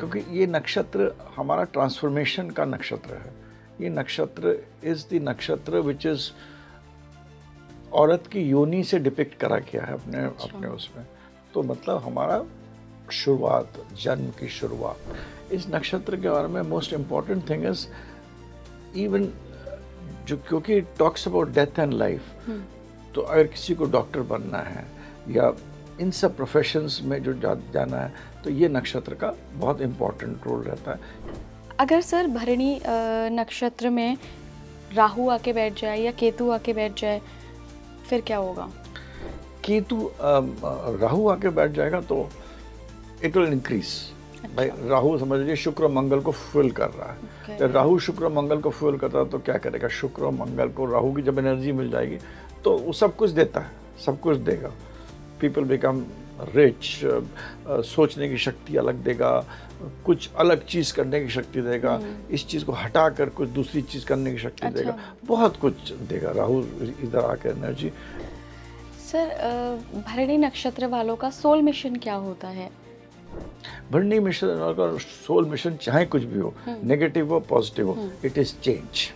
क्योंकि ये नक्षत्र हमारा ट्रांसफॉर्मेशन का नक्षत्र है। ये नक्षत्र इज़ द नक्षत्र विच इज़ औरत की योनि से डिपिक्ट करा गया है अपने उसमें। तो मतलब हमारा शुरुआत, जन्म की शुरुआत। इस नक्षत्र के बारे में most important thing is even जो, क्योंकि it talks about death and life, तो अगर किसी को डॉक्टर बनना है या इन सब प्रोफेशंस में जो जाना है तो ये नक्षत्र का बहुत इम्पोर्टेंट रोल रहता है। अगर सर भरणी नक्षत्र में राहु आके बैठ जाए या केतु आके बैठ जाए फिर क्या होगा? केतु राहु आके बैठ जाएगा तो इट विल इंक्रीज। भाई राहु समझ लीजिए शुक्र मंगल को फुल कर रहा है। जब राहु शुक्र मंगल को फुल करता है तो क्या करेगा, शुक्र मंगल को राहु की जब एनर्जी मिल जाएगी तो वो सब कुछ देता है, सब कुछ देगा। पीपल बिकम रिच, सोचने की शक्ति अलग देगा, कुछ अलग चीज़ करने की शक्ति देगा, इस चीज़ को हटा कर कुछ दूसरी चीज़ करने की शक्ति देगा, बहुत कुछ देगा राहु इधर आकर एनर्जी। सर भरणी नक्षत्र वालों का सोल मिशन क्या होता है? भरणी मिशन और सोल मिशन चाहे कुछ भी हो, नेगेटिव हो पॉजिटिव हो, it is change.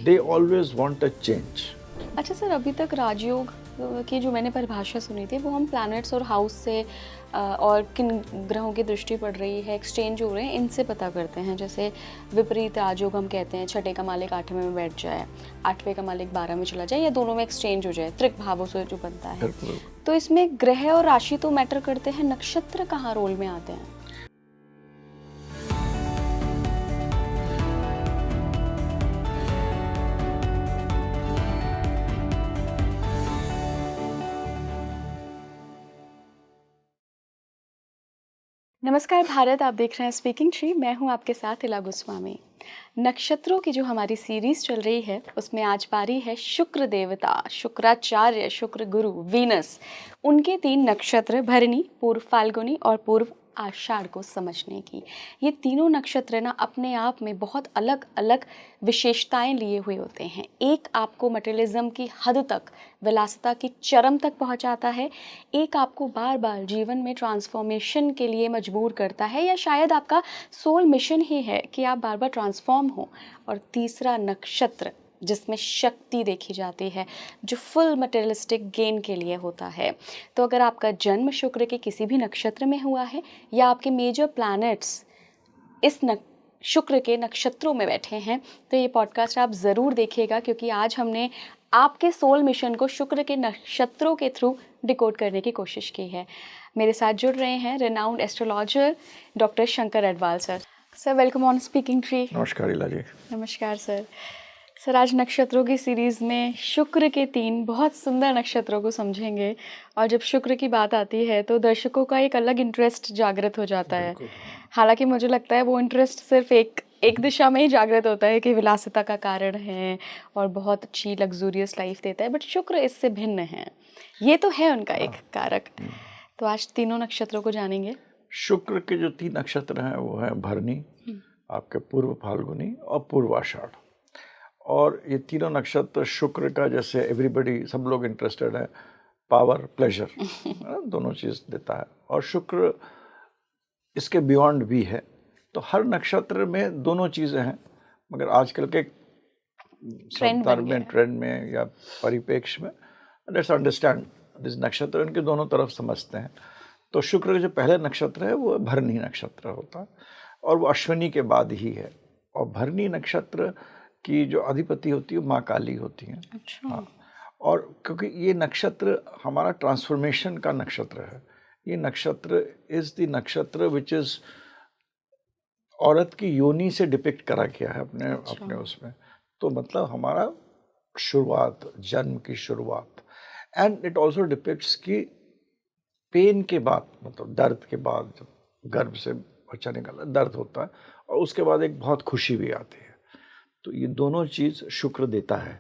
They always want a change. अच्छा सर, अभी तक राजयोग की जो मैंने परिभाषा सुनी थी वो हम प्लैनेट्स और हाउस से और किन ग्रहों की दृष्टि पड़ रही है, एक्सचेंज हो रहे हैं, इनसे पता करते हैं। जैसे विपरीत राजयोग हम कहते हैं, छठे का मालिक आठवें में बैठ जाए, आठवें का मालिक 12 में चला जाए या दोनों में एक्सचेंज हो जाए, त्रिक भावों से जो बनता है। तो इसमें ग्रह और राशि तो मैटर करते हैं, नक्षत्र कहाँ रोल में आते हैं? नमस्कार भारत, आप देख रहे हैं स्पीकिंग ट्री। मैं हूं आपके साथ इला गोस्वामी। नक्षत्रों की जो हमारी सीरीज चल रही है उसमें आज बारी है शुक्र देवता, शुक्राचार्य, शुक्र गुरु, वीनस, उनके 3 नक्षत्र भरणी, पूर्व फाल्गुनी और पूर्व आषाढ़ को समझने की। ये तीनों नक्षत्र ना अपने आप में बहुत अलग अलग विशेषताएं लिए हुए होते हैं। एक आपको मटेरियलिज्म की हद तक, विलासिता की चरम तक पहुंचाता है, एक आपको बार बार जीवन में ट्रांसफॉर्मेशन के लिए मजबूर करता है, या शायद आपका सोल मिशन ही है कि आप बार बार ट्रांसफॉर्म हो, और तीसरा नक्षत्र जिसमें शक्ति देखी जाती है, जो फुल मटेरियलिस्टिक गेन के लिए होता है। तो अगर आपका जन्म शुक्र के किसी भी नक्षत्र में हुआ है या आपके मेजर प्लैनेट्स इस शुक्र के नक्षत्रों में बैठे हैं, तो ये पॉडकास्ट आप ज़रूर देखिएगा, क्योंकि आज हमने आपके सोल मिशन को शुक्र के नक्षत्रों के थ्रू डिकोड करने की कोशिश की है। मेरे साथ जुड़ रहे हैं renowned astrologer doctor Shankar Adwal sir. Sir welcome on speaking tree. नमस्कार इला जी। नमस्कार सर। सर आज नक्षत्रों की सीरीज़ में शुक्र के 3 बहुत सुंदर नक्षत्रों को समझेंगे, और जब शुक्र की बात आती है तो दर्शकों का एक अलग इंटरेस्ट जागृत हो जाता है। हालांकि मुझे लगता है वो इंटरेस्ट सिर्फ एक दिशा में ही जागृत होता है कि विलासिता का कारण है और बहुत अच्छी लग्जूरियस लाइफ देता है, बट शुक्र इससे भिन्न है, ये तो है उनका एक कारक। तो आज तीनों नक्षत्रों को जानेंगे। शुक्र के जो 3 नक्षत्र हैं वो है भरणी, आपके पूर्व फाल्गुनी और पूर्व आषाढ़। और ये तीनों नक्षत्र शुक्र का, जैसे एवरीबडी, सब लोग इंटरेस्टेड है, पावर, प्लेजर, दोनों चीज़ देता है, और शुक्र इसके बियॉन्ड भी है। तो हर नक्षत्र में दोनों चीज़ें हैं, मगर आजकल के संदर्भ में, ट्रेंड में या परिप्रेक्ष्य में, लेट्स अंडरस्टैंड दिस नक्षत्र, इनके दोनों तरफ समझते हैं। तो शुक्र का जो पहले नक्षत्र है वो भरणी नक्षत्र होता है, और वो अश्विनी के बाद ही है। और भरणी नक्षत्र की जो अधिपति होती है माँ काली होती हैं। अच्छा। हाँ, और क्योंकि ये नक्षत्र हमारा ट्रांसफॉर्मेशन का नक्षत्र है। ये नक्षत्र इज़ द नक्षत्र विच इज़ औरत की योनि से डिपिक्ट करा गया है अपने उसमें। तो मतलब हमारा शुरुआत, जन्म की शुरुआत। एंड इट ऑल्सो डिपिक्ट्स कि पेन के बाद, मतलब दर्द के बाद, जब गर्भ से बच्चा निकलता है दर्द होता है, और उसके बाद एक बहुत खुशी भी आती है। तो ये दोनों चीज़ शुक्र देता है,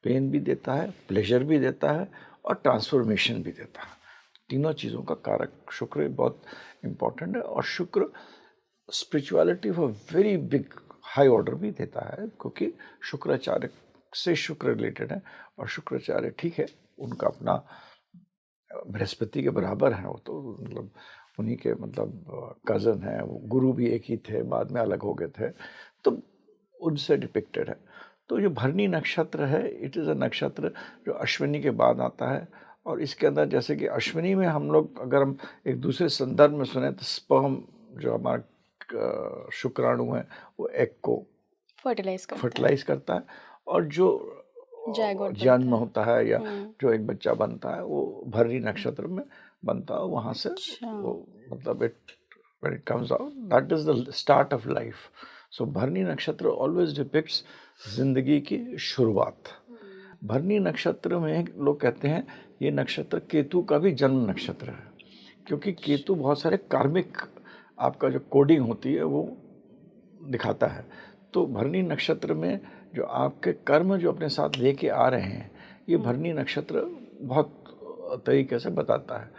पेन भी देता है, प्लेजर भी देता है, और ट्रांसफॉर्मेशन भी देता है। तीनों चीज़ों का कारक शुक्र बहुत इम्पॉर्टेंट है। और शुक्र spirituality of very big high order भी देता है, क्योंकि शुक्राचार्य से शुक्र रिलेटेड है। और शुक्राचार्य ठीक है, उनका अपना बृहस्पति के बराबर है, वो तो मतलब उन्हीं के मतलब कज़न हैं, वो गुरु भी एक ही थे, बाद में अलग हो गए थे, तो उनसे डिपिक्टेड है। तो जो भरनी नक्षत्र है, इट इज़ अ नक्षत्र जो अश्विनी के बाद आता है, और इसके अंदर जैसे कि अश्विनी में हम लोग अगर हम एक दूसरे संदर्भ में सुने तो स्पर्म जो हमारा शुक्राणु है वो एग को फर्टिलाइज करता है, और जो जायगोट जन्म बनता है। होता है या जो एक बच्चा बनता है वो भरनी नक्षत्र में बनता है, वहाँ से अच्छा। वो मतलब when it comes out, that is the start of life. So भरनी नक्षत्र always depicts जिंदगी की शुरुआत। भरनी नक्षत्र में लोग कहते हैं ये नक्षत्र केतु का भी जन्म नक्षत्र है, क्योंकि केतु बहुत सारे कार्मिक आपका जो कोडिंग होती है वो दिखाता है। तो भरनी नक्षत्र में जो आपके कर्म जो अपने साथ लेके आ रहे हैं, ये भरनी नक्षत्र बहुत तरीके से बताता है।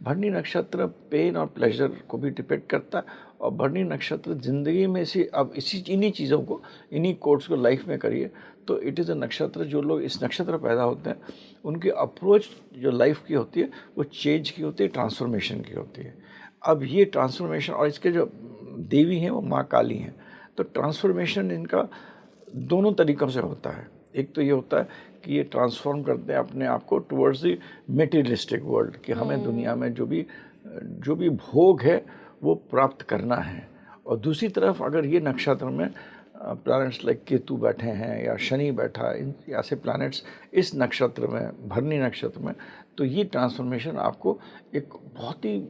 भरनी नक्षत्र पेन और प्लेजर को भी डिपेक्ट करता है, और भरनी नक्षत्र ज़िंदगी में अब इन्हीं चीज़ों को, इन्हीं कोड्स को लाइफ में करिए तो इट इज़ अ नक्षत्र, जो लोग इस नक्षत्र पैदा होते हैं उनकी अप्रोच जो लाइफ की होती है वो चेंज की होती है, ट्रांसफॉर्मेशन की होती है। अब ये ट्रांसफॉर्मेशन, और इसके जो देवी हैं वो माँ काली हैं, तो ट्रांसफॉर्मेशन इनका दोनों तरीक़ों से होता है। एक तो ये होता है कि ये ट्रांसफॉर्म करते हैं अपने आप को टुवर्ड्स द मेटीरियलिस्टिक वर्ल्ड, कि हमें दुनिया में जो भी भोग है वो प्राप्त करना है। और दूसरी तरफ अगर ये नक्षत्र में प्लैनेट्स लाइक केतु बैठे हैं या शनि बैठा है, इन ऐसे प्लैनेट्स इस नक्षत्र में, भरनी नक्षत्र में, तो ये ट्रांसफॉर्मेशन आपको एक बहुत ही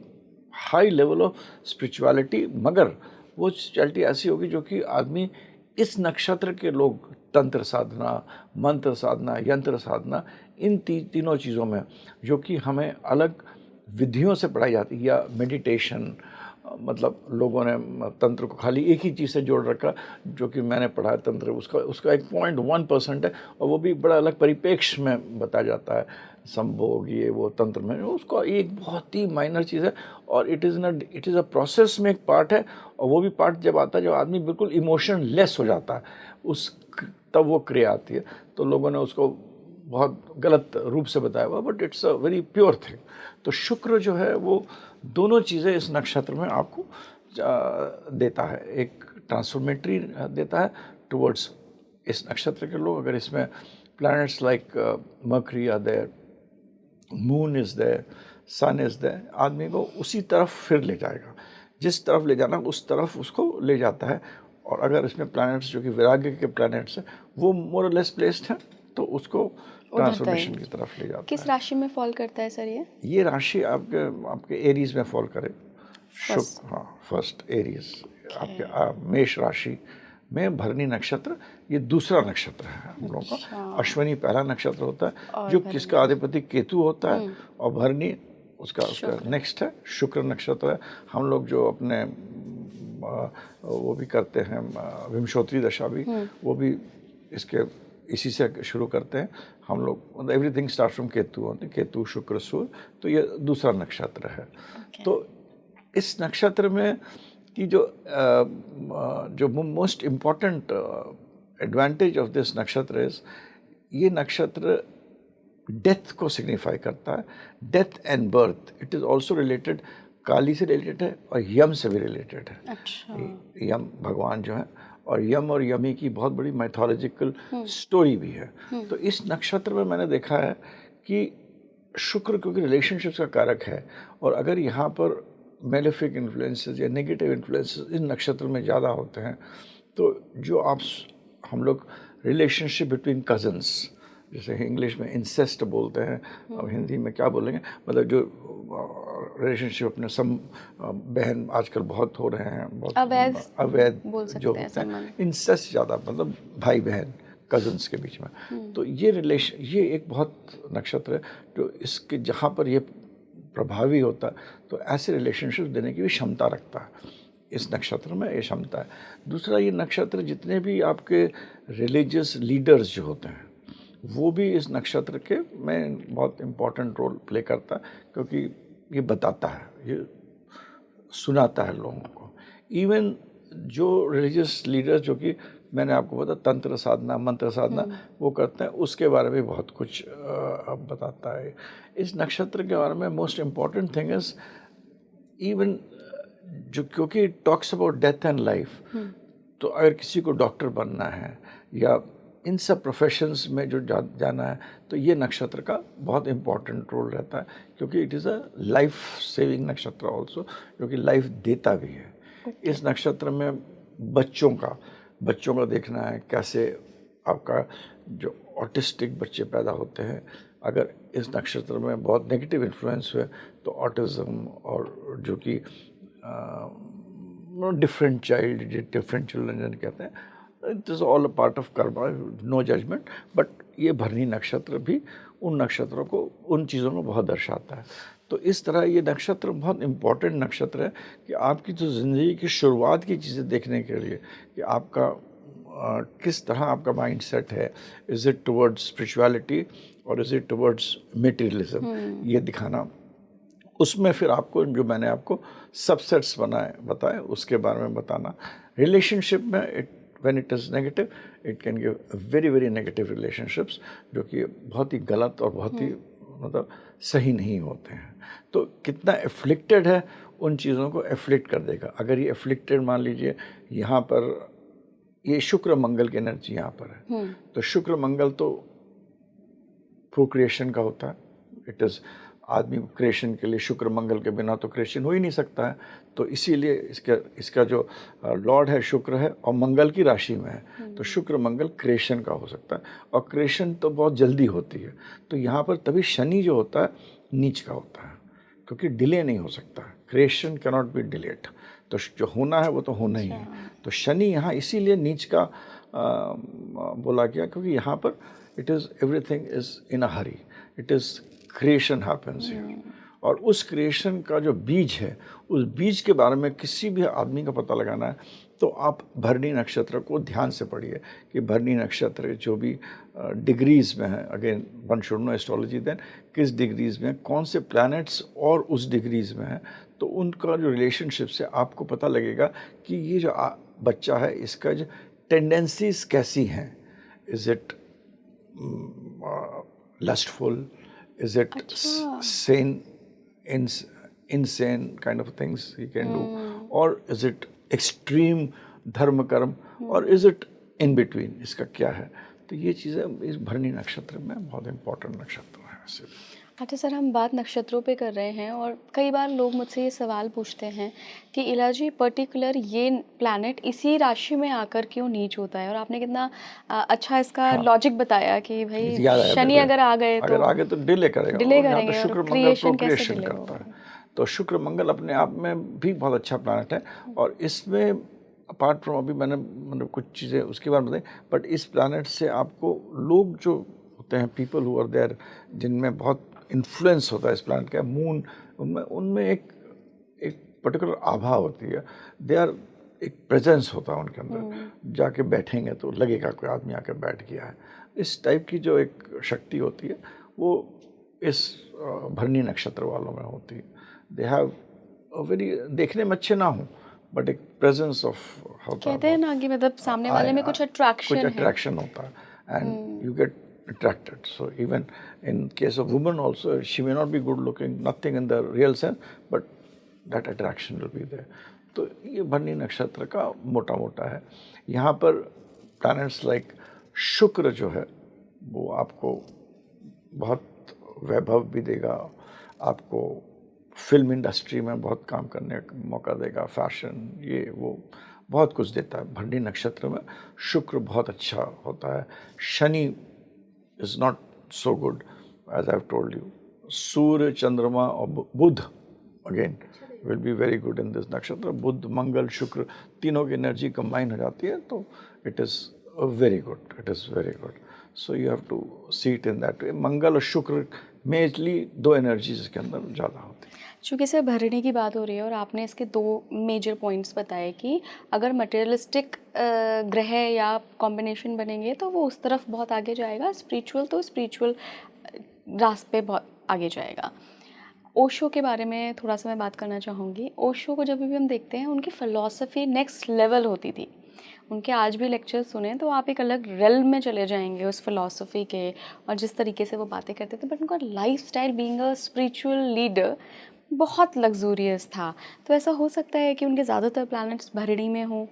हाई लेवल ऑफ स्पिरिचुअलिटी, मगर वो स्पिरिचुअलिटी ऐसी होगी जो कि आदमी इस नक्षत्र के लोग तंत्र साधना, मंत्र साधना, यंत्र साधना, इन तीनों चीज़ों में जो कि हमें अलग विधियों से पढ़ाई जाती है, या मेडिटेशन, मतलब लोगों ने तंत्र को खाली एक ही चीज़ से जोड़ रखा, जो कि मैंने पढ़ा है तंत्र, उसका 1.1% है, और वो भी बड़ा अलग परिप्रेक्ष्य में बताया जाता है, संभोग ये वो तंत्र में, उसका एक बहुत ही माइनर चीज़ है, और इट इज़ अ प्रोसेस में एक पार्ट है। और वो भी पार्ट जब आता है जब आदमी बिल्कुल इमोशन लेस हो जाता है, तब वो क्रिया आती है। तो लोगों ने उसको बहुत गलत रूप से बताया हुआ, but it's a very pure thing. तो शुक्र जो है वो दोनों चीज़ें इस नक्षत्र में आपको देता है, एक ट्रांसफॉर्मेटरी देता है टुवर्ड्स इस नक्षत्र के लोग। अगर इसमें planets like Mercury are there, moon is there, sun is there, आदमी को उसी तरफ फिर ले जाएगा, जिस तरफ ले जाना उस तरफ उसको ले जाता है। और अगर इसमें प्लैनेट्स जो कि वैराग्य के प्लैनेट्स हैं वो मोर और लेस प्लेस्ड हैं, तो उसको ट्रांसफॉर्मेशन की तरफ ले जाता किस है। राशि में फॉल करता है सर ये राशि आपके एरीज में फॉल करे, शुक्र, हाँ, फर्स्ट एरीज आपके मेष राशि में भरनी नक्षत्र ये दूसरा नक्षत्र है हम लोगों का। अश्विनी पहला नक्षत्र होता है जो किसका अधिपति केतु होता है, और भरनी उसका नेक्स्ट है, शुक्र नक्षत्र है। हम लोग जो अपने वो भी करते हैं विंशोत्तरी दशा भी, वो भी इसी से शुरू करते हैं हम लोग, मतलब एवरीथिंग स्टार्ट फ्रॉम केतु होते हैं, केतु शुक्र सूर्य, तो ये दूसरा नक्षत्र है। तो इस नक्षत्र में कि जो most important advantage of this nakshatra is, ये नक्षत्र डेथ को सिग्निफाई करता है, death and birth. It is also related, Kali से रिलेटेड है और यम से भी रिलेटेड है। अच्छा। यम भगवान जो है, और यम और यमी की बहुत बड़ी मैथोलॉजिकल स्टोरी भी है। तो इस नक्षत्र में मैंने देखा है कि शुक्र क्योंकि रिलेशनशिप्स का कारक है, और अगर यहाँ पर मेलेफिक इन्फ्लुएंसेस या नेगेटिव इन्फ्लुएंसेस इस नक्षत्र में ज़्यादा होते हैं, तो जो हम लोग रिलेशनशिप बिटवीन कज़न्स, जैसे इंग्लिश में इंसेस्ट बोलते हैं, और हिंदी में क्या बोलेंगे, मतलब जो रिलेशनशिप अपने बहन आजकल बहुत हो रहे हैं, बहुत अवैध जो होते हैं, इंसेस्ट ज़्यादा, मतलब भाई बहन कज़न्स के बीच में। तो ये एक बहुत नक्षत्र है जो इसके जहाँ पर ये प्रभावी होता है, तो ऐसे रिलेशनशिप देने की भी क्षमता रखता है। इस नक्षत्र में ये क्षमता है। दूसरा, ये नक्षत्र जितने भी आपके रिलीजियस लीडर्स जो होते हैं वो भी इस नक्षत्र के में बहुत इम्पोर्टेंट रोल प्ले करता है, क्योंकि ये बताता है, ये सुनाता है लोगों को। इवन जो रिलीजियस लीडर्स जो कि मैंने आपको बताया तंत्र साधना, मंत्र साधना वो करते हैं, उसके बारे में बहुत कुछ बताता है। इस नक्षत्र के बारे में most important thing is even जो, क्योंकि it talks about death and life, तो अगर किसी को डॉक्टर बनना है या इन सब प्रोफेशंस में जो जाना है, तो ये नक्षत्र का बहुत इम्पोर्टेंट रोल रहता है, क्योंकि it is a life saving नक्षत्र ऑल्सो, जो कि लाइफ देता भी है। इस नक्षत्र में बच्चों का देखना है, कैसे आपका जो ऑटिस्टिक बच्चे पैदा होते हैं, अगर इस नक्षत्र में बहुत नेगेटिव इन्फ्लुएंस हुए तो ऑटिज़म, और जो कि डिफरेंट चिल्ड्रन जिन्हें कहते हैं, it is all a part of karma, no judgement, but ये भरणी नक्षत्र भी उन नक्षत्रों को, उन चीज़ों को बहुत दर्शाता है। तो इस तरह ये नक्षत्र बहुत इम्पॉर्टेंट नक्षत्र है कि आपकी जो ज़िंदगी की शुरुआत की चीज़ें देखने के लिए कि आपका किस तरह आपका माइंड सेट है, इज़ इट टुवर्ड्स स्पिरिचुअलिटी और इज़ इट टुवर्ड्स मटेरियलिज्म, ये दिखाना। उसमें फिर आपको जो मैंने आपको सबसेट्स बताए उसके बारे में बताना। रिलेशनशिप में when it is negative, it can give very very negative relationships, जो कि बहुत ही गलत और बहुत ही मतलब सही नहीं होते हैं। तो कितना एफ्लिक्टेड है, उन चीज़ों को एफ्लिक्ट कर देगा। अगर ये एफ्लिक्टेड, मान लीजिए यहाँ पर ये शुक्र मंगल की एनर्जी यहाँ पर है, तो शुक्र मंगल तो प्रोक्रिएशन का होता है। इट इज़ आदमी क्रिएशन के लिए, शुक्र मंगल के बिना तो क्रिएशन हो ही नहीं सकता है। तो इसीलिए इसका जो लॉर्ड है शुक्र है और मंगल की राशि में है, तो शुक्र मंगल क्रिएशन का हो सकता है, और क्रिएशन तो बहुत जल्दी होती है। तो यहाँ पर तभी शनि जो होता है नीच का होता है, क्योंकि डिले नहीं हो सकता, creation can not be delayed. तो जो होना है वो तो होना ही है। तो शनि यहाँ इसीलिए नीच का बोला गया, क्योंकि यहाँ पर it is everything is in a Hari, it is creation happens here. और उस क्रिएशन का जो बीज है, उस बीज के बारे में किसी भी आदमी का पता लगाना है, तो आप भरणी नक्षत्र को ध्यान से पढ़िए कि भरणी नक्षत्र जो भी डिग्रीज़ में है, again one should know astrology, then किस डिग्रीज़ में कौन से प्लैनेट्स और उस डिग्रीज़ में है, तो उनका जो रिलेशनशिप से आपको पता लगेगा कि ये जो बच्चा है, इसका जो टेंडेंसीज कैसी हैं। Is it lustful? Is it sane, insane kind of things he can do? Or is it extreme dharma karma? Or is it in between? इसका क्या है? तो ये चीज़ें इस भरणी नक्षत्र में बहुत इम्पोर्टेंट नक्षत्र है वैसे। अच्छा सर, हम बात नक्षत्रों पे कर रहे हैं और कई बार लोग मुझसे ये सवाल पूछते हैं कि इलाजी पर्टिकुलर ये प्लैनेट इसी राशि में आकर क्यों नीच होता है, और आपने कितना अच्छा इसका लॉजिक बताया कि भाई शनि अगर आ गए तो डिले करेगा, डिले और यहाँ तो करेंगे, शुक्र और मंगल क्रिएशन कैसे प्रोक्रिएशन डिले करता होगा। है। तो शुक्र मंगल अपने आप में भी बहुत अच्छा प्लैनेट है, और इसमें अपार्ट फ्रॉम अभी मैंने मतलब कुछ चीज़ें उसके बारे में बताई, बट इस प्लैनेट से आपको लोग जो होते हैं, पीपल हु आर देयर, जिनमें बहुत इन्फ्लुएंस होता है इस प्लैनेट का, मून, उनमें एक पर्टिकुलर आभा होती है, दे आर, एक प्रेजेंस होता है उनके अंदर, जाके बैठेंगे तो लगेगा कोई आदमी आकर बैठ गया है। इस टाइप की जो एक शक्ति होती है, वो इस भरणी नक्षत्र वालों में होती है। दे हैव अ वेरी, देखने में अच्छे ना हो, बट एक प्रेजेंस ऑफ होता है, कहते हैं ना कि मतलब सामने वाले में कुछ अट्रैक्शन होता है, and you get attracted. So even in case of women also, she may not be good looking, nothing in the real sense, but that attraction will be there. तो ये भरणी नक्षत्र का मोटा मोटा है। यहाँ पर प्लैनेट्स लाइक शुक्र जो है, वो आपको बहुत वैभव भी देगा, आपको फिल्म इंडस्ट्री में बहुत काम करने का मौका देगा, फैशन, ये वो बहुत कुछ देता है। भरणी नक्षत्र में शुक्र बहुत अच्छा होता है। Shani is not so good, as I've told you. Surya, Chandrama or Budh again will be very good in this nakshatra. Budh, Mangal, Shukra, तीनों की एनर्जी कंबाइन हो जाती है, तो it is very good. It is very good. So you have to see it in that way. मंगल और शुक्र मेजली दो energies इसके अंदर ज़्यादा होती है। चूँकि सर भरणी की बात हो रही है और आपने इसके दो मेजर पॉइंट्स बताए कि अगर मटेरियलिस्टिक ग्रह या कॉम्बिनेशन बनेंगे तो वो उस तरफ बहुत आगे जाएगा, स्पिरिचुअल तो स्पिरिचुअल रास्ते बहुत आगे जाएगा। ओशो के बारे में थोड़ा सा मैं बात करना चाहूँगी। ओशो को जब भी हम देखते हैं, उनकी फ़िलॉसफी नेक्स्ट लेवल होती थी। उनके आज भी लेक्चर सुने तो आप एक अलग रेल में चले जाएंगे उस फिलॉसफी के, और जिस तरीके से वो बातें करते थे। बट उनका life style, being a spiritual leader, बहुत लग्जूरियस था। तो ऐसा हो सकता है कि उनके ज़्यादातर प्लैनेट्स भरणी में हों?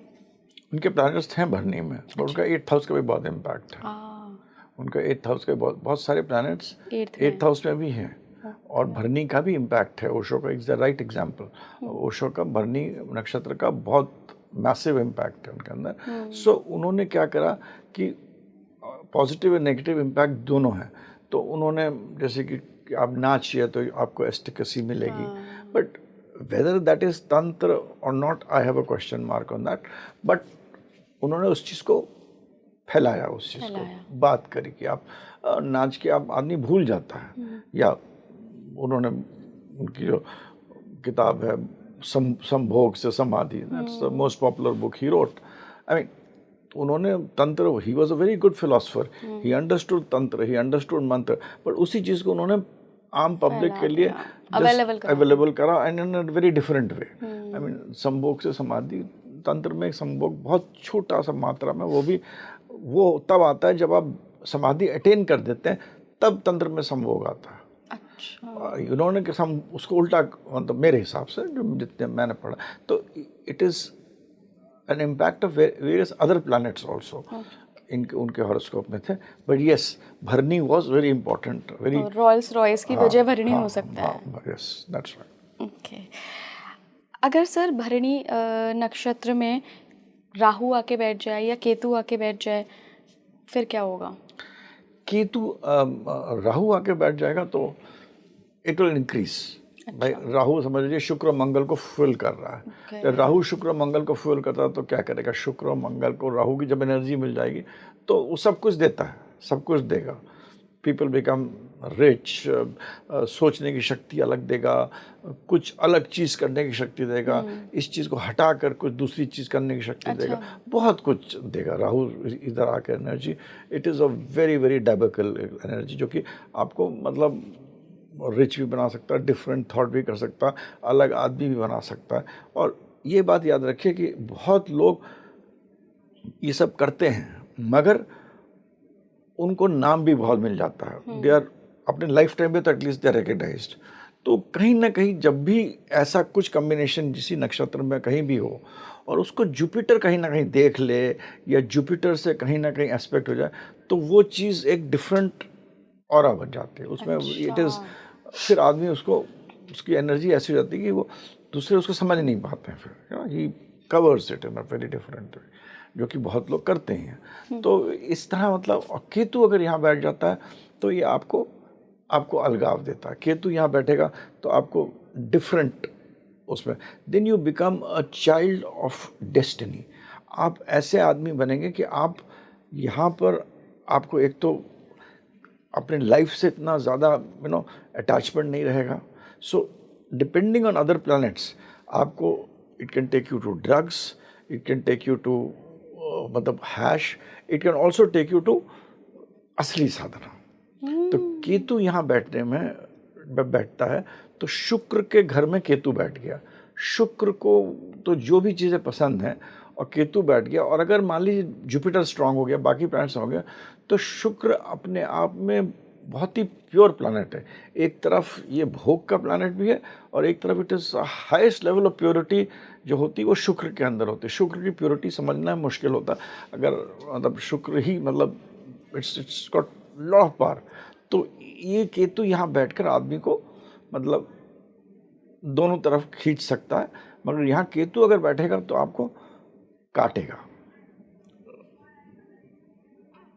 उनके प्लैनेट्स हैं भरनी में, पर उनका अच्छा। 8th हाउस का भी बहुत इम्पैक्ट है। हाँ, उनका 8th हाउस के बहुत बहुत सारे प्लैनेट्स 8th में। 8th हाउस में भी हैं, और ओके। भरनी का भी इम्पैक्ट है। ओशो का is the right example. Osho का भरनी नक्षत्र का बहुत मैसिव इम्पैक्ट है उनके अंदर। सो उन्होंने क्या करा कि पॉजिटिव और नेगेटिव इम्पैक्ट दोनों हैं। तो उन्होंने जैसे कि आप नाचिए तो आपको एस्टिकेसी मिलेगी, हाँ, बट वेदर दैट इज तंत्र और not, I have a question mark on that. But उन्होंने उस चीज़ को फैलाया, उस चीज़ को फैलाया। बात करी कि आप नाच के आप आदमी भूल जाता है। या उन्होंने उनकी जो किताब है संभोग से समाधि, that's the most popular book he wrote. I mean उन्होंने तंत्र, he was a very good philosopher, he understood तंत्र, ही अंडरस्टूड मंत्र, बट उसी चीज़ को उन्होंने आम पब्लिक फैला के लिए दिया, अवेलेबल जस्ट करा दिया। अवेलेबल करा, and in a very different way. I mean संभोग से समाधि, तंत्र में संभोग बहुत छोटा सा मात्रा में, वो भी वो तब आता है जब आप समाधि अटेन कर देते हैं, तब तंत्र में संभोग आता है। अच्छा। उन्होंने कि हम उसको उल्टा, मतलब मेरे हिसाब से जो जितने मैंने पढ़ा, तो it is an impact of various other planets also इनके उनके हॉरोस्कोप में थे। बट यस, भरनी वॉज वेरी इंपॉर्टेंट, वेरी। और रॉल्स रॉयस की हाँ वजह भरणी हाँ हो सकता है। हाँ, यस दैट्स राइट। ओके। अगर सर भरणी नक्षत्र में राहु आके बैठ जाए या केतु आके बैठ जाए, फिर क्या होगा? केतु राहु आके बैठ जाएगा तो इट विल इंक्रीज। भाई अच्छा। राहु समझ लीजिए शुक्र मंगल को फुल कर रहा है। ओके। जब राहु शुक्र मंगल को फुल करता है तो क्या करेगा, शुक्र मंगल को राहु की जब एनर्जी मिल जाएगी तो वो सब कुछ देता है, सब कुछ देगा। पीपल बिकम रिच, सोचने की शक्ति अलग देगा, कुछ अलग चीज़ करने की शक्ति देगा, इस चीज़ को हटा कर कुछ दूसरी चीज़ करने की शक्ति अच्छा। देगा, बहुत कुछ देगा राहु इधर आकर energy. It is a very very diabolical energy, जो कि आपको मतलब रिच भी बना सकता है, डिफरेंट थॉट भी कर सकता है, अलग आदमी भी बना सकता है। और ये बात याद रखिए कि बहुत लोग ये सब करते हैं, मगर उनको नाम भी बहुत मिल जाता है, दे आर अपने लाइफ टाइम में तो एटलीस्ट दे आर रिकग्नाइज्ड। तो कहीं ना कहीं जब भी ऐसा कुछ कम्बिनेशन किसी नक्षत्र में कहीं भी हो और उसको जुपिटर कहीं ना कहीं देख ले, या जुपिटर से कहीं ना कहीं एस्पेक्ट हो जाए, तो वो चीज़ एक डिफरेंट ऑरा बन जाती है उसमें। इट इज़, फिर आदमी उसको, उसकी एनर्जी ऐसी हो जाती है कि वो दूसरे उसको समझ नहीं पाते हैं, फिर ही covers it in a very different वे, जो कि बहुत लोग करते हैं। तो इस तरह मतलब, और केतु अगर यहाँ बैठ जाता है तो ये आपको आपको अलगाव देता है। केतु यहाँ बैठेगा तो आपको डिफरेंट उसमें, then you become a child of destiny. आप ऐसे आदमी बनेंगे कि आप यहाँ पर, आपको एक तो अपने लाइफ से इतना ज़्यादा अटैचमेंट नहीं रहेगा। So depending on other planets, आपको it can take you to drugs, it can take you to मतलब hash, it can also take you to असली साधना। तो केतु यहाँ बैठने में बैठता है तो शुक्र के घर में केतु बैठ गया। शुक्र को तो जो भी चीज़ें पसंद हैं और केतु बैठ गया, और अगर मान लीजिए जुपिटर स्ट्रांग हो गया, बाकी प्लैनेट्स हो गया, तो शुक्र अपने आप में बहुत ही प्योर प्लैनेट है। एक तरफ ये भोग का प्लैनेट भी है, और एक तरफ it is highest level of purity जो होती है वो शुक्र के अंदर होती है। शुक्र की प्योरिटी समझना मुश्किल होता है, अगर मतलब शुक्र ही मतलब it's got lot of power. तो ये केतु यहाँ बैठकर आदमी को मतलब दोनों तरफ खींच सकता है, मगर यहाँ केतु अगर बैठेगा तो आपको काटेगा,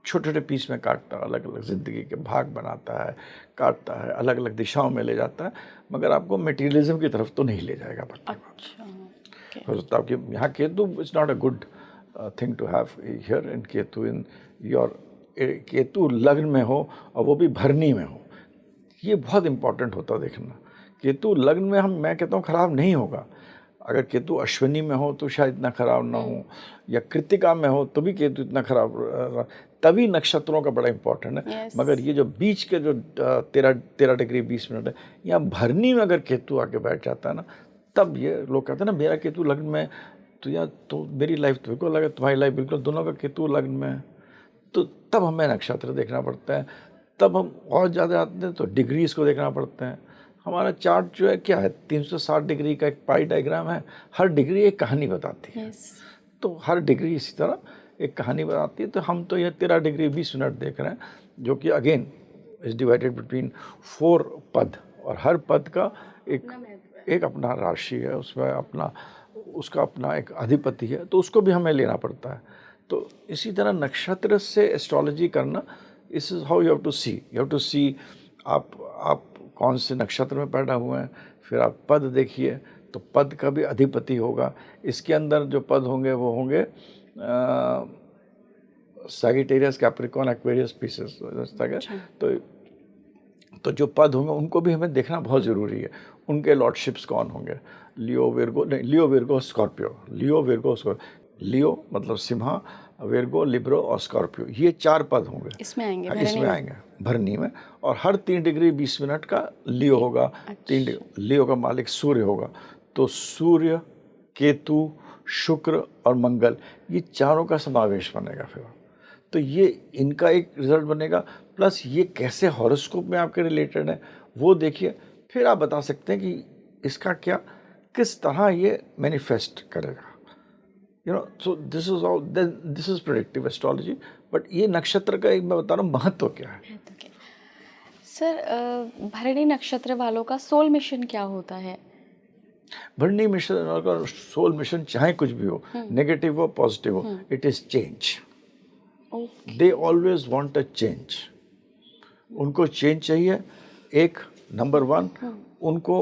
छोटे छोटे पीस में काटता है, अलग अलग ज़िंदगी के भाग बनाता है, काटता है, अलग अलग दिशाओं में ले जाता है, मगर आपको मटेरियलिज्म की तरफ तो नहीं ले जाएगा। अच्छा। हो सकता है कि यहाँ Ketu it's not a good thing to have here in Ketu, in your Ketu लग्न में हो और वो भी भरनी में हो, ये बहुत इंपॉर्टेंट होता है देखना। केतु लग्न में मैं कहता हूँ खराब नहीं होगा, अगर केतु अश्विनी में हो तो शायद इतना खराब ना हो, या कृतिका में हो तो भी केतु इतना खराब, तभी नक्षत्रों का बड़ा इंपॉर्टेंट है। Yes. मगर ये जो बीच के जो 13 डिग्री 20 मिनट है, यहाँ भरनी में अगर केतु आके बैठ जाता है ना, तब ये लोग कहते हैं ना मेरा केतु लग्न में, तो यार तो मेरी लाइफ तो बिल्कुल लगे, तुम्हारी लाइफ बिल्कुल, दोनों का केतु लग्न में है, तो तब हमें नक्षत्र देखना पड़ता है। तब हम और ज़्यादा आते हैं तो डिग्रीज को देखना पड़ता है, हमारा चार्ट जो है क्या है, 360 डिग्री का एक पाई डायग्राम है, हर डिग्री एक कहानी बताती है। तो हर डिग्री इसी तरह एक कहानी बताती है। तो हम तो यह 13 डिग्री 20 मिनट देख रहे हैं, जो कि अगेन इज डिवाइडेड बिटवीन 4 पद, और हर पद का एक अपना राशि है, उसमें अपना उसका अपना एक अधिपति है, तो उसको भी हमें लेना पड़ता है। तो इसी तरह नक्षत्र से एस्ट्रोलॉजी करना, this is how you have to see, you have to see आप कौन से नक्षत्र में पैदा हुए हैं, फिर आप पद देखिए, तो पद का भी अधिपति होगा। इसके अंदर जो पद होंगे वो होंगे सैजिटेरियस, कैप्रिकॉर्न, एक्वेरियस, पीसेस तक। तो जो पद होंगे उनको भी हमें देखना बहुत ज़रूरी है। उनके लॉर्डशिप्स कौन होंगे, लियो विर्गो, नहीं लियो विर्गो स्कॉर्पियो, लियो विर्गो स्कॉर्पियो, लियो मतलब सिम्हा, विर्गो, लिब्रो और स्कॉर्पियो, ये 4 पद होंगे इसमें आएंगे, इसमें आएंगे भरनी में। और हर 3 डिग्री 20 मिनट का लियो होगा। 3 डिग्री लियो का मालिक सूर्य होगा। तो सूर्य, केतु, शुक्र और मंगल, ये चारों का समावेश बनेगा फिर। तो ये इनका एक रिजल्ट बनेगा, प्लस ये कैसे हॉरोस्कोप में आपके रिलेटेड है वो देखिए, फिर आप बता सकते हैं कि इसका क्या, किस तरह ये मैनिफेस्ट करेगा। You know, so this is predictive astrology. But ये नक्षत्र का एक मैं बता रहा हूँ महत्व क्या है। सर, भरणी नक्षत्र वालों का सोल मिशन क्या होता है? भरणी मिशन का सोल मिशन चाहे कुछ भी हो, नेगेटिव हो पॉजिटिव हो, it is change. They always want a change. उनको चेंज चाहिए। एक नंबर 1, उनको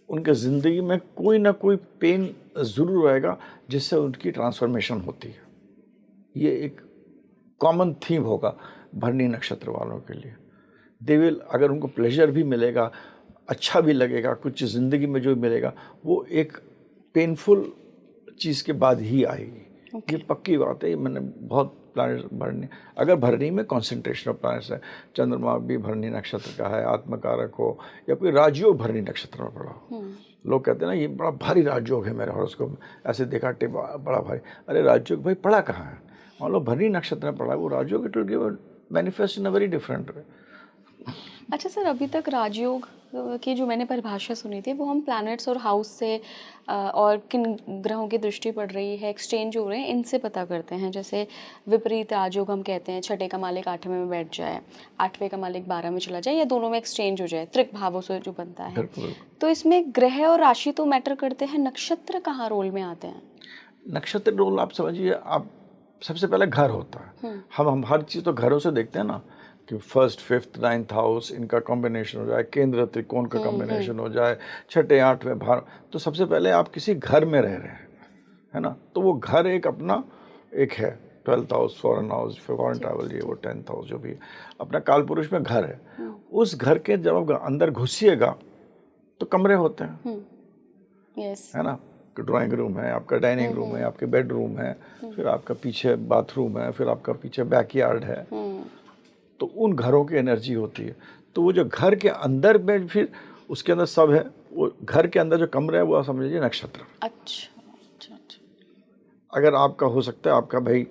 उनके ज़िंदगी में कोई ना कोई पेन ज़रूर रहेगा जिससे उनकी ट्रांसफॉर्मेशन होती है। ये एक कॉमन थीम होगा भरणी नक्षत्र वालों के लिए। दे विल, अगर उनको प्लेजर भी मिलेगा, अच्छा भी लगेगा, कुछ ज़िंदगी में जो मिलेगा वो एक पेनफुल चीज़ के बाद ही आएगी। ये पक्की बात है। मैंने बहुत प्लैनेट भरनी, अगर भरनी में कॉन्सेंट्रेशन ऑफ प्लैनेट्स है, चंद्रमा भी भरनी नक्षत्र का है, आत्मकारक हो, या कोई राजयोग भरनी नक्षत्र में पड़ा हो। लोग कहते हैं ना ये बड़ा भारी राजयोग है मेरे हॉरोस्कोप में, ऐसे देखा टिप बड़ा भारी। अरे राजयोग भाई पड़ा कहाँ है? मान लो भरनी नक्षत्र में पड़ा है वो राजयोग, it will give manifest in a very different way. अच्छा सर, अभी तक राजयोग की जो मैंने परिभाषा सुनी थी वो हम प्लैनेट्स और हाउस से और किन ग्रहों की दृष्टि पड़ रही है, एक्सचेंज हो रहे हैं, इनसे पता करते हैं। जैसे विपरीत राजयोग हम कहते हैं, 6ठे का मालिक 8वें में बैठ जाए, 8वें का मालिक 12 में चला जाए, या दोनों में एक्सचेंज हो जाए, त्रिक भावों से जो बनता है। तो इसमें ग्रह और राशि तो मैटर करते हैं, नक्षत्र कहाँ रोल में आते हैं? नक्षत्र रोल आप समझिए, आप सबसे पहले घर होता है। हम हर चीज़ तो घरों से देखते हैं ना, कि 1st, 5th, 9th हाउस इनका कॉम्बिनेशन हो जाए, केंद्र त्रिकोण का कॉम्बिनेशन हो जाए, 6ठे 8वें भार, तो सबसे पहले आप किसी घर में रह रहे हैं, है ना। तो वो घर एक अपना एक है, 12th house foreign house, foreign travel, ये वो 10th हाउस जो भी अपना काल पुरुष में घर है। उस घर के जब आप अंदर घुसिएगा तो कमरे होते हैं, है ना। ड्राइंग रूम है, आपका डाइनिंग रूम है, आपके बेडरूम है, फिर आपका पीछे बाथरूम है, फिर आपका पीछे बैकयार्ड है। तो उन घरों की एनर्जी होती है। तो वो जो घर के अंदर में फिर उसके अंदर सब है, वो घर के अंदर जो कमरे है वो आप समझ लीजिए नक्षत्र। अच्छा। अगर आपका हो सकता है आपका भाई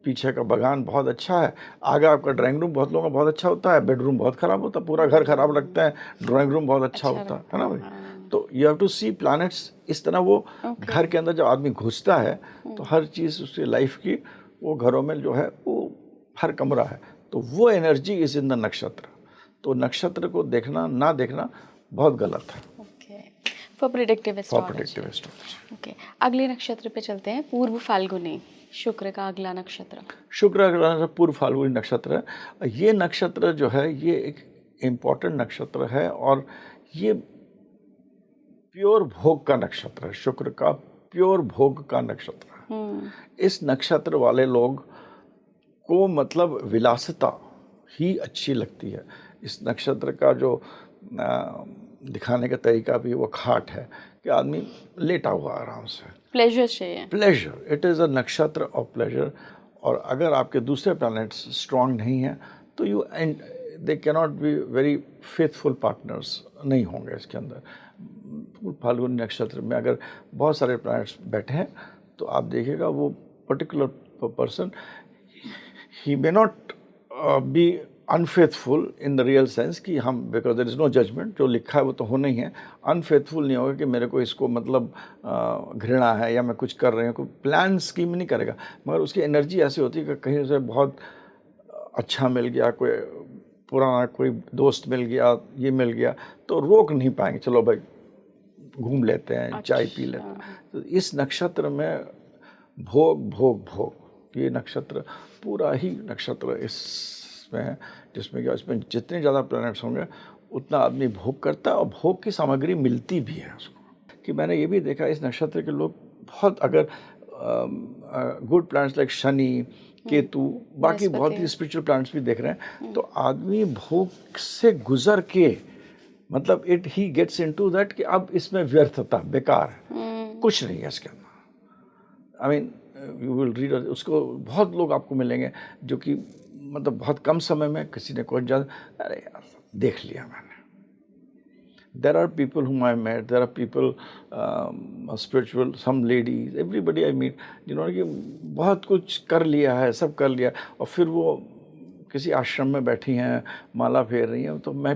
पीछे का बगान बहुत अच्छा है, आगे आपका ड्राइंग रूम बहुत लोगों का बहुत अच्छा होता है, बेडरूम बहुत खराब होता है, पूरा घर खराब लगता है, ड्राइंग रूम बहुत अच्छा होता है ना भाई। तो you have to see planets इस तरह। वो घर के अंदर जब आदमी घुसता है तो हर चीज़ उसकी लाइफ की वो घरों में जो है वो हर कमरा है, तो वो एनर्जी इज इन द नक्षत्र। तो नक्षत्र को देखना ना देखना बहुत गलत है। For predictive astrology. ओके, अगले नक्षत्र पे चलते हैं, पूर्व फाल्गुनी, शुक्र का अगला नक्षत्र। शुक्र अगला पूर्व फाल्गुनी नक्षत्र है। ये नक्षत्र जो है ये एक इम्पॉर्टेंट नक्षत्र है, और ये प्योर भोग का नक्षत्र है। शुक्र का प्योर भोग का नक्षत्र है। इस नक्षत्र वाले लोग को मतलब विलासिता ही अच्छी लगती है। इस नक्षत्र का जो दिखाने का तरीका भी वो खाट है कि आदमी लेटा हुआ आराम से, प्लेजर चाहिए, प्लेजर, इट इज़ अ नक्षत्र ऑफ प्लेजर। और अगर आपके दूसरे प्लैनेट्स स्ट्रांग नहीं हैं तो you and they cannot be very faithful partners, नहीं होंगे इसके अंदर। फाल्गुनी नक्षत्र में अगर बहुत सारे प्लैनेट्स बैठे हैं तो आप देखिएगा वो particular person, he may not be unfaithful in the real sense कि हम, because there is no judgement, जो लिखा है वो तो होना ही है। अनफेथफुल नहीं होगा कि मेरे को इसको मतलब घृणा है या मैं कुछ कर रही हूँ, कोई प्लान स्कीम नहीं करेगा, मगर उसकी एनर्जी ऐसी होती है कि कहीं से बहुत अच्छा मिल गया, कोई पुराना कोई दोस्त मिल गया, ये मिल गया, तो रोक नहीं पाएंगे, चलो भाई घूम लेते हैं, चाय पी लेते हैं। तो इस नक्षत्र में भोग भोग भोग, ये नक्षत्र पूरा ही नक्षत्र इसमें है, जिसमें क्या, इसमें जितने ज़्यादा प्लैनेट्स होंगे उतना आदमी भोग करता है और भोग की सामग्री मिलती भी है उसको। कि मैंने ये भी देखा इस नक्षत्र के लोग बहुत, अगर good planets like Shani, Ketu, बाकी बहुत ही स्पिरिचुअल प्लैनेट्स भी देख रहे हैं, तो आदमी भोग से गुजर के, मतलब it he gets into that कि अब इसमें व्यर्थता, बेकार है, कुछ नहीं है इसके अंदर। I mean you will read, उसको बहुत लोग आपको मिलेंगे जो कि मतलब बहुत कम समय में किसी ने कुछ ज़्यादा, अरे यार देख लिया मैंने। There are people whom I met, there are people spiritual, some ladies, everybody I meet, जिन्होंने कि बहुत कुछ कर लिया है, सब कर लिया, और फिर वो किसी आश्रम में बैठी हैं, माला फेर रही हैं, तो मैं,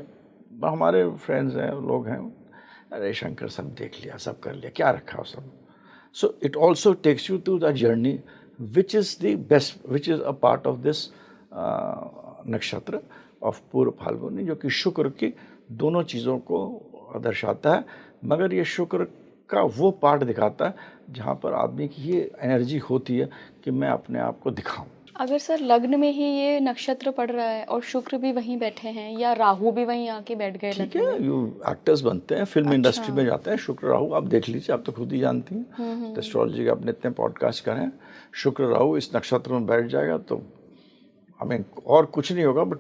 हमारे फ्रेंड्स हैं, लोग हैं, अरे शंकर सब देख लिया, सब कर लिया, क्या रखा हो सब। So it also takes you to the journey which is the best, which is a part of this नक्षत्र ऑफ पूर्व फाल्गुनी, जो कि शुक्र की दोनों चीज़ों को दर्शाता है, मगर ये शुक्र का वो पार्ट दिखाता है जहाँ पर आदमी की ये एनर्जी होती है कि मैं अपने आप को दिखाऊं। अगर सर लग्न में ही ये नक्षत्र पड़ रहा है और शुक्र भी वहीं बैठे हैं या राहु भी वहीं आके बैठ गए, ठीक है, यू एक्टर्स बनते हैं, फिल्म इंडस्ट्री में जाते हैं, शुक्र राहु आप देख लीजिए, आप तो खुद ही जानती हैं, एस्ट्रोलॉजी के अपने इतने पॉडकास्ट करें, शुक्र राहु इस नक्षत्र में बैठ जाएगा तो आई मीन और कुछ नहीं होगा, बट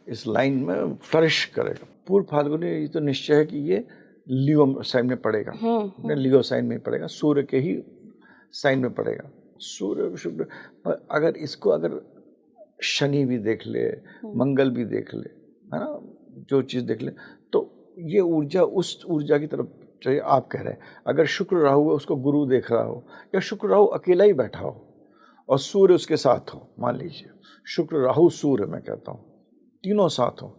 इस लाइन में फ्लरिश करेगा। पूर्व फाल्गुनी ये तो निश्चय है कि ये लियो साइन में पड़ेगा, लियो साइन में पड़ेगा, सूर्य के ही साइन में पड़ेगा, सूर्य शुक्र। अगर इसको अगर शनि भी देख ले, मंगल भी देख ले, है ना, जो चीज़ देख ले, तो ये ऊर्जा उस ऊर्जा की तरफ चाहिए। आप कह रहे हैं अगर शुक्र राहु है, उसको गुरु देख रहा हो, या शुक्र राहु अकेला ही बैठा हो और सूर्य उसके साथ हो, मान लीजिए शुक्र राहु सूर्य, मैं कहता हूँ तीनों साथ हो,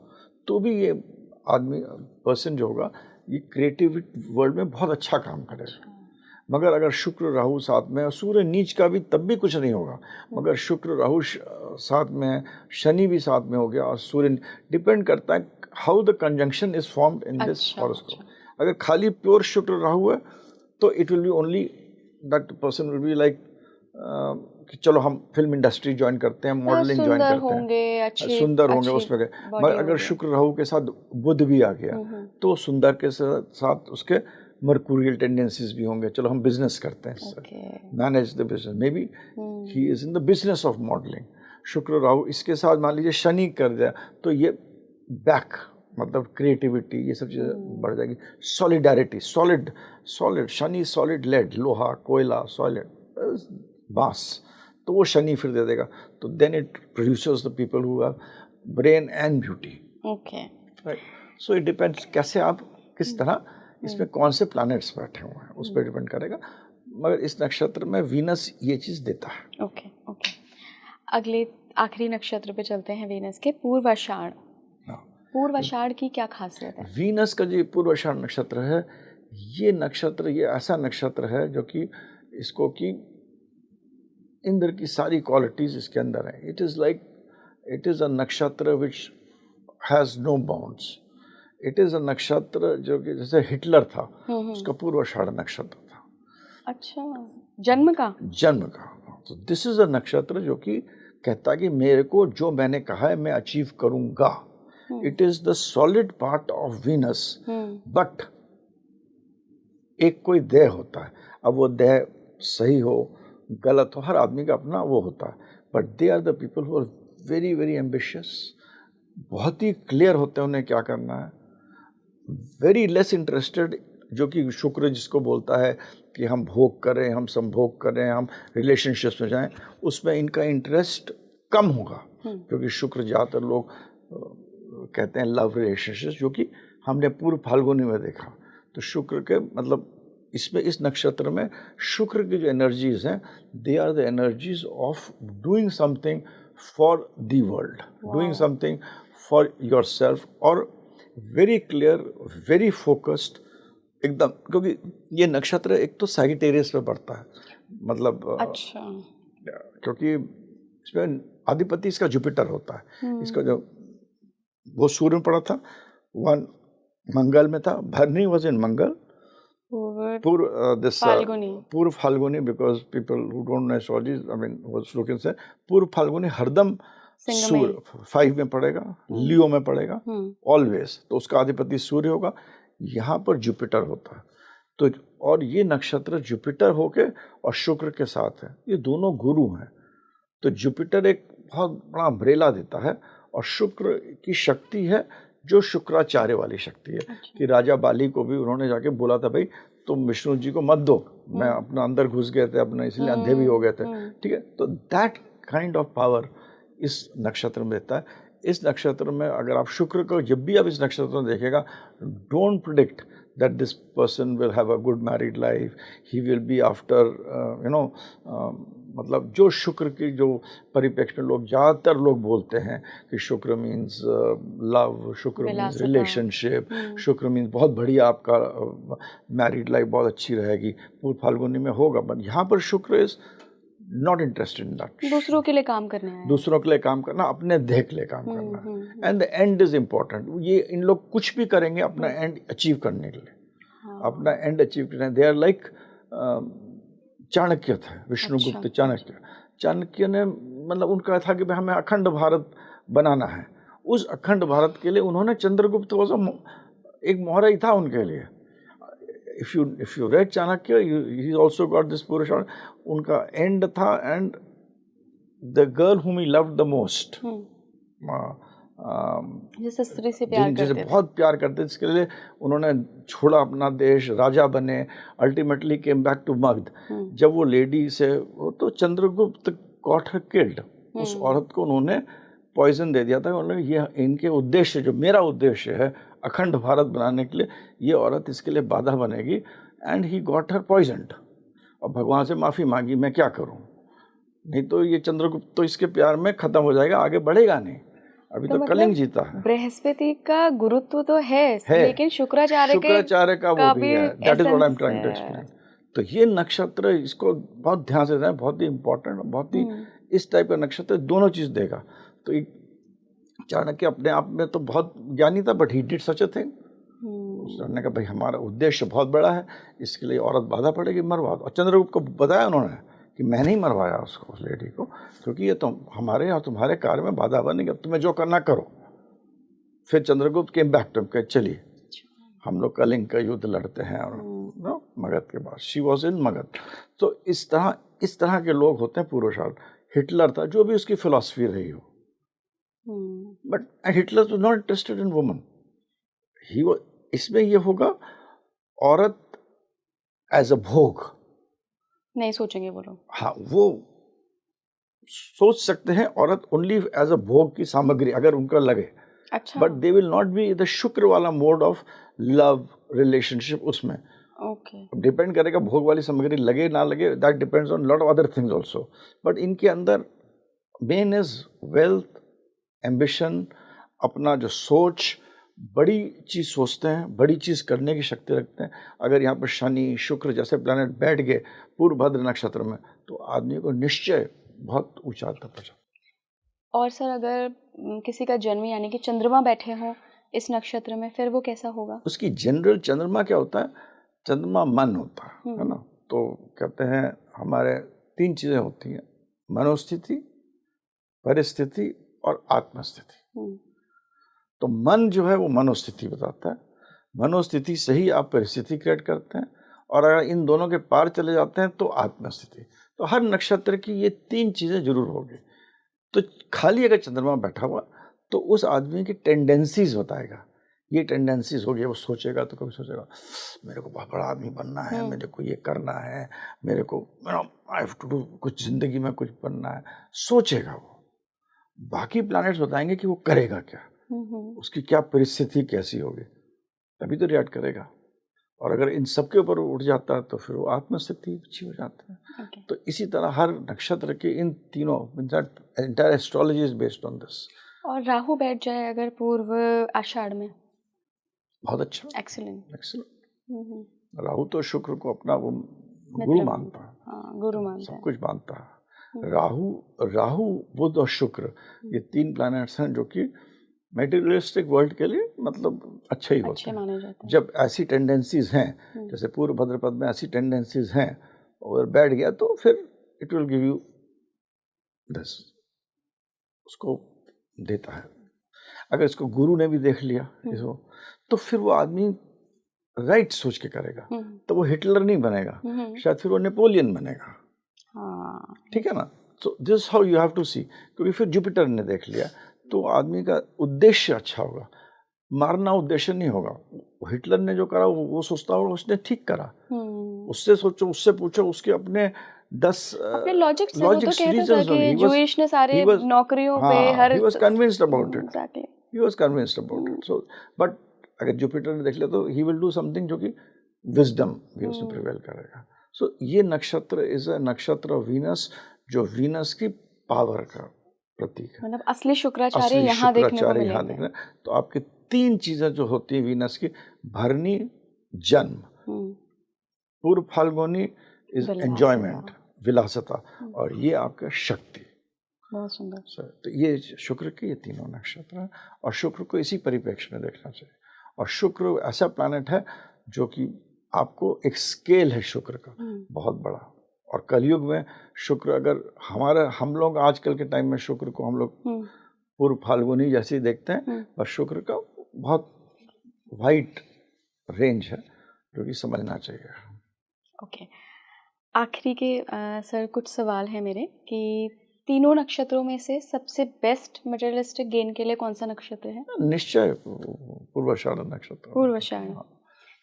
तो भी ये आदमी, पर्सन जो होगा, ये क्रिएटिव वर्ल्ड में बहुत अच्छा काम करेगा। मगर अगर शुक्र राहु साथ में, और सूर्य नीच का भी तब भी कुछ नहीं होगा, मगर शुक्र राहु साथ में, शनि भी साथ में हो गया, और सूर्य, डिपेंड करता है how the conjunction is formed in this horoscope. अगर खाली प्योर शुक्र राहु है तो it will be only that person will be like कि चलो हम फिल्म इंडस्ट्री ज्वाइन करते हैं, मॉडलिंग ज्वाइन करते हैं, सुंदर होंगे उसमें गए। मगर अगर शुक्र राहु के साथ बुध भी आ गया तो सुंदर के साथ उसके मर्कुरियल टेंडेंसीज भी होंगे, चलो हम बिजनेस करते हैं, manage the business, may be he is in the business of modelling. शुक्र राहु इसके साथ मान लीजिए शनि कर दिया तो ये बैक, मतलब क्रिएटिविटी, ये सब चीज़ें बढ़ जाएगी। Solidarity, solid Shani, solid lead, लोहा, कोयला, सॉलिड बांस, तो वो शनि फिर दे देगा, तो then it produces the people who have brain and beauty. Okay, right, so it depends कैसे आप किस तरह, इसमें कौन से प्लैनेट्स बैठे हुए हैं उस पर डिपेंड करेगा, मगर इस नक्षत्र में वीनस ये चीज़ देता है। ओके ओके, अगले आखिरी नक्षत्र पे चलते हैं, वीनस के पूर्वाषाढ़। पूर्वाषाढ़ की क्या खासियत है? वीनस का जो पूर्वाषाढ़ नक्षत्र है, ये नक्षत्र, ये ऐसा नक्षत्र है जो कि इसको कि इंद्र की सारी क्वालिटीज इसके अंदर है। It is like, it is a nakshatra which has no bounds. It is a nakshatra जो कि जैसे हिटलर था, उसका पूर्वाषाढ़ नक्षत्र था। अच्छा, जन्म का? जन्म का। तो दिस इज़ अ नक्षत्र जो कि कहता कि मेरे को जो मैंने कहा है मैं अचीव करूँगा। It is the solid part of Venus, but एक कोई देह होता है, अब वो देह सही हो गलत हो, हर आदमी का अपना वो होता है, but they are the people who are very very ambitious, बहुत ही क्लियर होते हैं उन्हें क्या करना है, वेरी लेस इंटरेस्टेड, जो कि शुक्र जिसको बोलता है कि हम भोग करें, हम संभोग करें, हम रिलेशनशिप्स में जाएं, उसमें इनका इंटरेस्ट कम होगा, क्योंकि शुक्र ज़्यादातर लोग कहते हैं लव रिलेशनशिप्स, जो कि हमने पूर्व फाल्गुनी में देखा। तो शुक्र के मतलब इसमें, इस नक्षत्र में शुक्र की जो एनर्जीज हैं, they are the energies of doing something for the world, doing Wow. Something for yourself, और वेरी क्लियर, वेरी फोकस्ड एकदम, क्योंकि ये नक्षत्र एक तो सैजिटेरियस में पड़ता है, मतलब अच्छा। क्योंकि इसमें अधिपति इसका जुपिटर होता है, इसका जो वो सूर्य में पड़ा था, वन मंगल में था, भरनी वॉज इन मंगल, पूर्व पूर्व फाल्गुनी। पूर्व Falguni, because people who don't know astrology, I mean was looking से, पूर्व फाल्गुनी हरदम सिंह में ही। सूर्य 5 में पड़ेगा, लियो में पड़ेगा ऑलवेज, तो उसका अधिपति सूर्य होगा, यहाँ पर जुपिटर होता है। तो और ये नक्षत्र जुपिटर होके और शुक्र के साथ है, ये दोनों गुरु हैं। तो जुपिटर एक बहुत बड़ा अम्ब्रेला देता है, और शुक्र की शक्ति है जो शुक्राचार्य वाली शक्ति है। अच्छा। कि राजा बाली को भी उन्होंने जाके बोला था, भाई तुम विष्णु जी को मत दो, मैं अपना अंदर घुस गए थे अपना, इसलिए अंधे भी हो गए थे, ठीक है। तो दैट काइंड ऑफ पावर इस नक्षत्र में देता है। इस नक्षत्र में अगर आप शुक्र को, जब भी आप इस नक्षत्र में देखेगा, don't predict that this person will have a good married life, he will be after मतलब जो शुक्र की जो परिप्रेक्ष्य में लोग ज़्यादातर लोग बोलते हैं कि शुक्र मीन्स लव, शुक्र मीन्स विलासिता। रिलेशनशिप, शुक्र मीन्स बहुत बढ़िया आपका मैरिड लाइफ बहुत अच्छी रहेगी, पूर्व फाल्गुनी में होगा, बट यहाँ पर शुक्र is not interested in that. दूसरों के लिए काम करना है। दूसरों के लिए काम करना, अपने देह के लिए काम करना है, and the end is important. ये इन लोग कुछ भी करेंगे अपना एंड अचीव करने के लिए, अपना एंड अचीव करना। दे आर लाइक चाणक्य थे, विष्णुगुप्त चाणक्य। चाणक्य ने मतलब उनका था कि भाई हमें अखंड भारत बनाना है। उस अखंड भारत के लिए उन्होंने, चंद्रगुप्त वो एक मोहरा ही था उनके लिए। if you read Chanakya, he also got this पुरुष, उनका एंड था, and the girl whom he loved the most, जैसे स्त्री से प्यार जिसे करते थे। बहुत प्यार करते थे, इसके लिए उन्होंने छोड़ा अपना देश, राजा बने, ultimately came back to Magadha. जब वो लेडी से, वो तो चंद्रगुप्त गॉट हर किल्ड, उस औरत को उन्होंने पॉइजन दे दिया था। उन्होंने ये इनके उद्देश्य, जो मेरा उद्देश्य है अखंड भारत बनाने के लिए, ये औरत इसके लिए बाधा बनेगी, and he got her poisoned. और भगवान से माफ़ी मांगी, मैं क्या करूं, नहीं तो ये चंद्रगुप्त तो इसके प्यार में ख़त्म हो जाएगा, आगे बढ़ेगा नहीं। अभी तो कलिंग जीता है। बृहस्पति का गुरुत्व तो है, लेकिन शुक्राचार्य का वो भी है। That is what I am trying to explain. तो ये नक्षत्र, इसको बहुत ध्यान से दें, बहुत ही इंपॉर्टेंट, बहुत ही इस टाइप का नक्षत्र दोनों चीज देगा। तो चाणक्य अपने आप में तो बहुत ज्ञानी था, but he did such a thing. उसने कहा भाई हमारा उद्देश्य बहुत बड़ा है, इसके लिए औरत बाधा पड़ेगी, मरवा दो। और चंद्रगुप्त को बताया उन्होंने कि मैं नहीं मरवाया उसको, उस लेडी को, क्योंकि ये तो हमारे और तुम्हारे कार्य में बाधा बनेगी, अब तुम्हें जो करना करो। फिर चंद्रगुप्त के बैक टू कहे चलिए हम लोग कलिंग का युद्ध लड़ते हैं, और मगध के बाद शी वॉज इन मगध। तो इस तरह के लोग होते हैं पूर्वशाल। हिटलर था, जो भी उसकी फिलॉसफी रही हो, but Hitler was not interested in woman. इसमें ये होगा औरत एज अ भोग नहीं सोचेंगे वो लोग। हाँ, वो सोच सकते हैं औरत ओनली एज अ भोग की सामग्री, अगर उनका लगे। अच्छा। But they will not be the शुक्र वाला मोड ऑफ लव रिलेशनशिप उसमें। ओके। डिपेंड करेगा भोग वाली सामग्री लगे ना लगे, that depends on lot of other things also. But इनके अंदर मेन इज वेल्थ, एम्बिशन, अपना जो सोच, बड़ी चीज़ सोचते हैं, बड़ी चीज़ करने की शक्ति रखते हैं। अगर यहाँ पर शनि शुक्र जैसे प्लैनेट बैठ गए पूर्वभद्र नक्षत्र में, तो आदमी को निश्चय बहुत ऊंचा तक पहुंचा। और सर अगर किसी का जन्म यानी कि चंद्रमा बैठे हों इस नक्षत्र में, फिर वो कैसा होगा? उसकी जनरल चंद्रमा क्या होता है? चंद्रमा मन होता है ना। तो कहते हैं हमारे 3 चीज़ें होती हैं, मनोस्थिति, परिस्थिति और आत्मस्थिति। तो मन जो है वो मनोस्थिति बताता है, मनोस्थिति से ही आप परिस्थिति क्रिएट करते हैं, और अगर इन दोनों के पार चले जाते हैं तो आत्मस्थिति। तो हर नक्षत्र की ये 3 चीज़ें जरूर होगी। तो खाली अगर चंद्रमा बैठा हुआ तो उस आदमी की टेंडेंसीज बताएगा। ये टेंडेंसीज होगी, वो सोचेगा तो कभी सोचेगा मेरे को बहुत बड़ा आदमी बनना है, मेरे को ये करना है, मेरे को आई हैव टू डू, कुछ ज़िंदगी में कुछ बनना है, सोचेगा वो। बाकी प्लैनेट्स बताएंगे कि वो करेगा क्या, उसकी क्या परिस्थिति कैसी होगी, तभी तो रिएक्ट करेगा। और अगर इन सब के ऊपर उठ जाता है तो फिर वो आत्मस्थिति अच्छी हो जाती है। ओके। तो इसी तरह हर नक्षत्र के इन तीनों, entire astrology is based on this. और राहु बैठ जाए अगर पूर्व आषाढ़ में? बहुत अच्छा, एक्सीलेंट। एक्सीलेंट। राहु तो शुक्र को अपना वो गुरु मित्र मानता है, हाँ, गुरु मानता सब है। कुछ मानता है। हम्म, राहु बुध और शुक्र, ये तीन प्लैनेट्स हैं जो कि मेटीरियलिस्टिक वर्ल्ड के लिए मतलब अच्छे ही होते अच्छे हैं। माने जाते हैं। जब ऐसी टेंडेंसीज हैं, हम्म, जैसे पूर्व भद्रपद में ऐसी टेंडेंसीज हैं और बैठ गया तो फिर it will give you this, उसको देता है। अगर इसको गुरु ने भी देख लिया इसको, तो फिर वो आदमी राइट सोच के करेगा, तो वो हिटलर नहीं बनेगा, शायद फिर वो नेपोलियन बनेगा। हाँ, ठीक है ना? तो this how you have to see, क्योंकि फिर जुपिटर ने देख लिया तो आदमी का उद्देश्य अच्छा होगा, मारना उद्देश्य नहीं होगा। हिटलर ने जो करा वो सोचता होगा उसने ठीक करा, उससे सोचो, उससे पूछो, उसके अपने 10 अपने लॉजिक से वो तो कहता था reasons कि only. जूइश ने सारे नौकरियों पे हर he was convinced about it. Exactly. He was convinced about it. So, but अगर जुपिटर ने देख लिया तो he will do something जो कि विजडम भी उसमें प्रिवेल करेगा। सो ये नक्षत्र इज अ नक्षत्र ऑफ वीनस, जो वीनस की पावर का प्रतीक है। मतलब असली शुक्राचार्य असली यहाँ देखने को शुक्राचार्य यहाँ मिलेंगे। देखना। तो आपके 3 चीजें जो होती हैं वीनस की, भरनी जन्म, पूर्व फाल्गुनी इज विलासिता। एंजॉयमेंट, विलासिता, और ये आपका शक्ति। बहुत सुंदर। तो ये शुक्र के ये तीनों नक्षत्र हैं, और शुक्र को इसी परिप्रेक्ष्य में देखना चाहिए। और शुक्र ऐसा प्लैनेट है जो कि आपको एक स्केल है शुक्र का बहुत बड़ा। और कलयुग में शुक्र, अगर हम लोग आजकल के टाइम में शुक्र को हम लोग पूर्व फाल्गुनी जैसे ही देखते हैं, पर शुक्र का बहुत वाइड रेंज है जो कि समझना चाहिए। ओके, आखिरी के सर कुछ सवाल हैं मेरे कि तीनों नक्षत्रों में से सबसे बेस्ट मटेरियलिस्टिक गेन के लिए कौन सा नक्षत्र है? निश्चय पूर्वाषाढ़ नक्षत्र। Purvashadha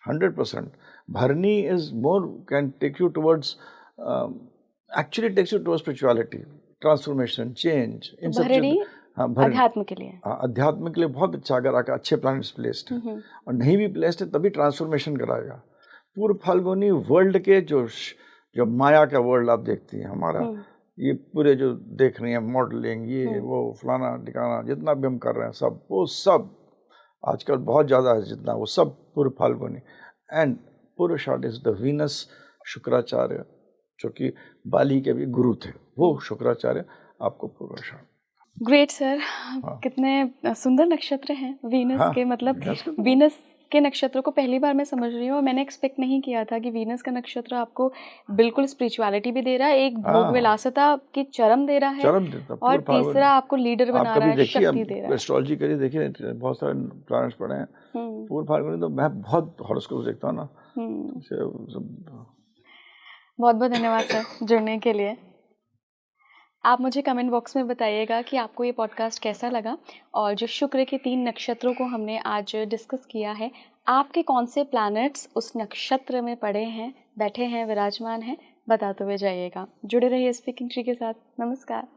100%। Bharani is more can take you towards, actually takes you towards spirituality, transformation, change, इन सब भरणी अध्यात्म के लिए। अध्यात्म के लिए बहुत अच्छा, अगर आकर अच्छे प्लैनेट्स प्लेस्ड है, और नहीं भी प्लेस्ड है तभी ट्रांसफॉर्मेशन कराएगा। पूर्व फाल्गुनी वर्ल्ड के जो माया का वर्ल्ड आप देखती हैं हमारा, ये पूरे जो देख रही हैं मॉडलिंग, ये वो फलाना ठिकाना जितना भी हम कर रहे हैं सब, वो सब आजकल बहुत ज़्यादा है जितना, वो सब Purva Phalguni. And Purvashadha is the Venus Shukracharya, जो कि बाली के भी गुरु थे, वो शुक्राचार्य आपको पूर्वाषाढ़। ग्रेट सर, कितने सुंदर नक्षत्र हैं वीनस के। मतलब वीनस के नक्षत्र को पहली बार मैं समझ रही हूँ, और मैंने एक्सपेक्ट नहीं किया था कि वीनस का नक्षत्र आपको बिल्कुल स्पिरिचुअलिटी भी दे रहा है, एक भोग विलासिता की चरम दे रहा है, और तीसरा आपको लीडर बना रहा है, शक्ति दे रहा है। एस्ट्रोलॉजी करिए, देखिए बहुत सारे प्लैनेट्स पड़े हैं पूर्व फाल्गुनी, तो मैं बहुत हॉरोस्कोप देखता हूँ ना। बहुत बहुत धन्यवाद सर जुड़ने के लिए। आप मुझे कमेंट बॉक्स में बताइएगा कि आपको ये पॉडकास्ट कैसा लगा, और जो शुक्र के 3 नक्षत्रों को हमने आज डिस्कस किया है, आपके कौन से प्लैनेट्स उस नक्षत्र में पड़े हैं, बैठे हैं, विराजमान हैं, बताते हुए जाइएगा। जुड़े रहिए स्पीकिंग ट्री के साथ। नमस्कार।